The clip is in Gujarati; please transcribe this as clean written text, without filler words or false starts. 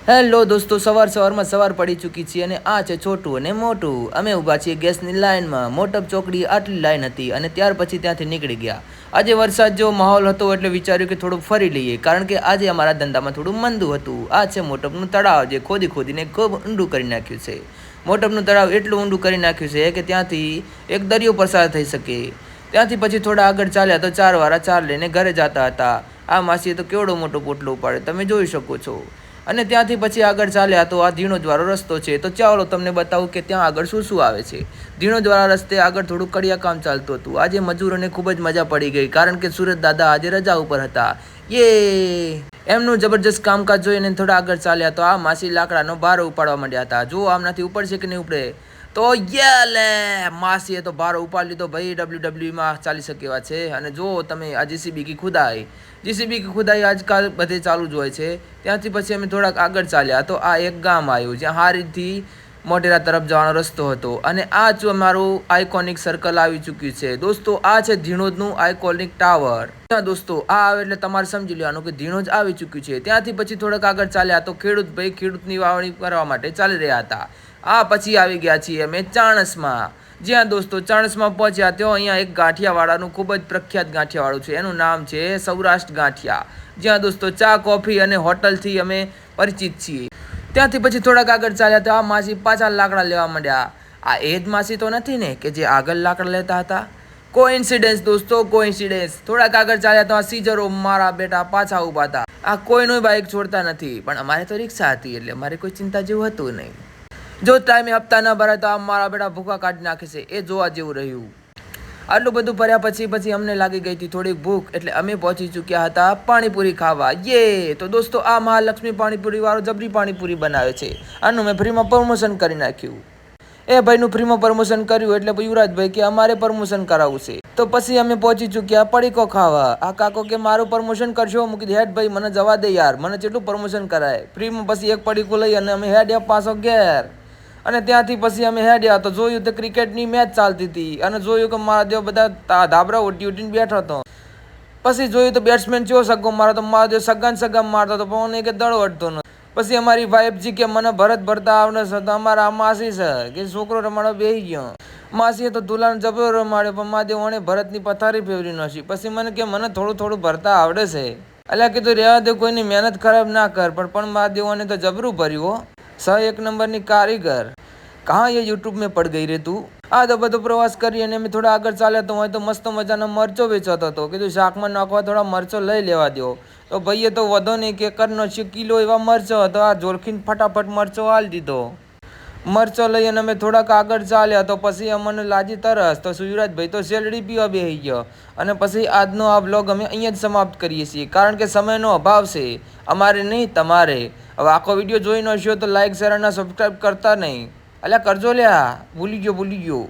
હેલો દોસ્તો, સવારમાં સવાર પડી ચૂકી છે અને આ છે છોટું અને મોટું. અમે ઊભા છીએ ગેસની લાઇનમાં. મોટપ ચોકડી આટલી લાઇન હતી અને ત્યાર પછી ત્યાંથી નીકળી ગયા. આજે વરસાદ જેવો માહોલ હતો એટલે વિચાર્યું કે થોડું ફરી લઈએ, કારણ કે આજે અમારા ધંધામાં થોડું મંદું હતું. આ છે મોટપનું તળાવ, જે ખોદીને ખૂબ ઊંડું કરી નાખ્યું છે. મોટપનું તળાવ એટલું ઊંડું કરી નાખ્યું છે કે ત્યાંથી એક દરિયો પસાર થઈ શકે. ત્યાંથી પછી થોડા આગળ ચાલ્યા તો 4 વાળા 4 લઈને ઘરે જતા હતા. આ માસીએ તો કેવડો મોટો પોટલો ઉપાડે, તમે જોઈ શકો છો. અને ત્યાંથી પછી આગળ ચાલ્યા તો આ ધીણોજવાળો રસ્તો છે. તો ચાલો તમને બતાવું કે ત્યાં આગળ શું શું આવે છે. ધીણોજવાળા રસ્તે આગળ થોડું કડિયા કામ ચાલતું હતું. આજે મજૂરોને ખૂબ જ મજા પડી ગઈ, કારણ કે સુરત દાદા આજે રજા ઉપર હતા. યે! એમનું જબરજસ્ત કામકાજ જોઈને થોડા આગળ ચાલ્યા તો આ માસી લાકડાનો ભારો ઉપાડવા માંડ્યા હતા. જો આમનાથી ઉપડશે કે નહીં ઉપડે. તો લે માસીએ તો ભારો ઉપાડી લીધો. ભાઈ WWEમાં ચાલી શકે એવા છે. અને જો તમે આ જીસીબી કી ખુદાઈ આજકાલ બધે ચાલુ જ હોય છે. ત્યાંથી પછી અમે થોડાક આગળ ચાલ્યા તો આ એક ગામ આવ્યું જ્યાં હારીથી મોઢેરા તરફ જવાનો રસ્તો હતો. અને આ જ અમારું આઇકોનિક સર્કલ આવી ચૂક્યું છે. દોસ્તો, આ છે ધીણોજનું આઇકોનિક ટાવર. દોસ્તો, આ આવે એટલે તમારે સમજી લેવાનું કે ધીણોજ આવી ચૂક્યું છે. ત્યાંથી પછી થોડાક આગળ ચાલ્યા તો ખેડૂતની વાવણી કરવા માટે ચાલી રહ્યા હતા. આ પછી આવી ગયા છીએ અમે ચાણસમાં. જ્યાં દોસ્તો ચાણસમાં પહોંચ્યા ત્યાં અહીંયા એક ગાંઠિયાવાળાનું ખૂબ જ પ્રખ્યાત ગાંઠિયાવાળું છે. એનું નામ છે સૌરાષ્ટ્ર ગાંઠિયા. જ્યાં દોસ્તો ચા, કોફી અને હોટલથી અમે પરિચિત છીએ. ત્યાંથી પછી થોડાક આગળ ચાલ્યા તો આ માસી પાછા લાકડા લેવા માંડ્યા. આ એ જ માસી તો નથી ને કે જે આગળ લાકડા લેતા હતા? કોઇન્સિડન્સ દોસ્તો, કોઇન્સિડન્સ. થોડાક આગળ ચાલ્યા તો આ સીજરો મારા બેટા પાછા ઊભા હતા. આ કોઈનું બાઇક છોડતા નથી, પણ અમારે તો રિક્ષા હતી એટલે અમારે કોઈ ચિંતા જેવું હતું નહીં. જો ટાઈમે હપ્તા ન ભરાય તો આ મારા બેટા ભૂખા કાઢી નાખે છે. એ જોવા જેવું રહ્યું. આટલું બધું ભર્યા પછી અમને લાગી ગઈ હતી થોડીક ભૂખ, એટલે અમે પહોંચી ચૂક્યા હતા પાણીપુરી ખાવા. યે! તો દોસ્તો, આ મહાલક્ષ્મી પાણીપુરી વાળો જબરી પાણીપુરી બનાવે છે. આનું મેં ફ્રીમાં પ્રમોશન કરી નાખ્યું. એ ભાઈનું ફ્રીમાં પ્રમોશન કર્યું એટલે યુવરાજભાઈ કે અમારે પ્રમોશન કરાવવું છે. તો પછી અમે પહોંચી ચૂક્યા પડીકો ખાવા. આ કાકો કે મારું પ્રમોશન કરશો? મૂકી દે હેડ ભાઈ, મને જવા દે યાર, મને કેટલું પ્રમોશન કરાય. ફ્રીમાં પછી એક પડીકો લઈ અને અમે હેડ્યા પાછો ઘેર. અને ત્યાંથી પછી અમે હેડ્યા તો જોયું તો ક્રિકેટની મેચ ચાલતી હતી. અને જોયું કે મારા દેવ બધા ધાબરા ઉડીને બેઠો હતો. પછી જોયું તો બેટ્સમેન ચેવો સગ્ગો મારો તો મારો દેવ સગા મારતો હતો, પણ એક દડો અડતો નથી. પછી અમારી વાઈફજી કે મને ભરત ભરતા આવડે છે. તો અમારા આ માસી છે કે છોકરો રમાડો બેસી ગયો. માસીએ તો દુલાને જબરો રમાડ્યો, પણ મા દેવોને ભરતની પથારી ફેરવી નાખી. પછી મને કે મને થોડું ભરતા આવડે છે. એટલે કીધું રહેવા દે, કોઈની મહેનત ખરાબ ના કર. પણ મા દેવોને તો જબરું ભર્યું. 1 નંબરની કારીગર. कहाँ ये यूट्यूब में पड़ गई रे તું? આ તો બધો પ્રવાસ કરી અને અમે થોડા આગળ ચાલ્યા તો હોય તો મસ્ત મજાનો મરચો વેચાતો હતો. કીધું શાકમાં નાખવા થોડા મરચો લઈ લેવા દો. તો ભાઈએ તો વધો નહીં કે કરનો કિલો એવા મરચો હતો. આ જોરખીને ફટાફટ મરચો આલી દીધો. મરચો લઈ અને અમે થોડાક આગળ ચાલ્યા તો પછી અમને લાજી તરસ. તો સુયુરાજભાઈ તો શેરડી પીવા બેસી ગયો. અને પછી આજનો આ બ્લોગ અમે અહીંયા જ સમાપ્ત કરીએ છીએ, કારણ કે સમયનો અભાવ છે. અમારે નહીં, તમારે. હવે આખો વિડીયો જોઈ ન હશો તો લાઈક, શેર અને સબસ્ક્રાઈબ કરતા નહીં. અલ્યા કરજો લ્યા, ભૂલી ગયો.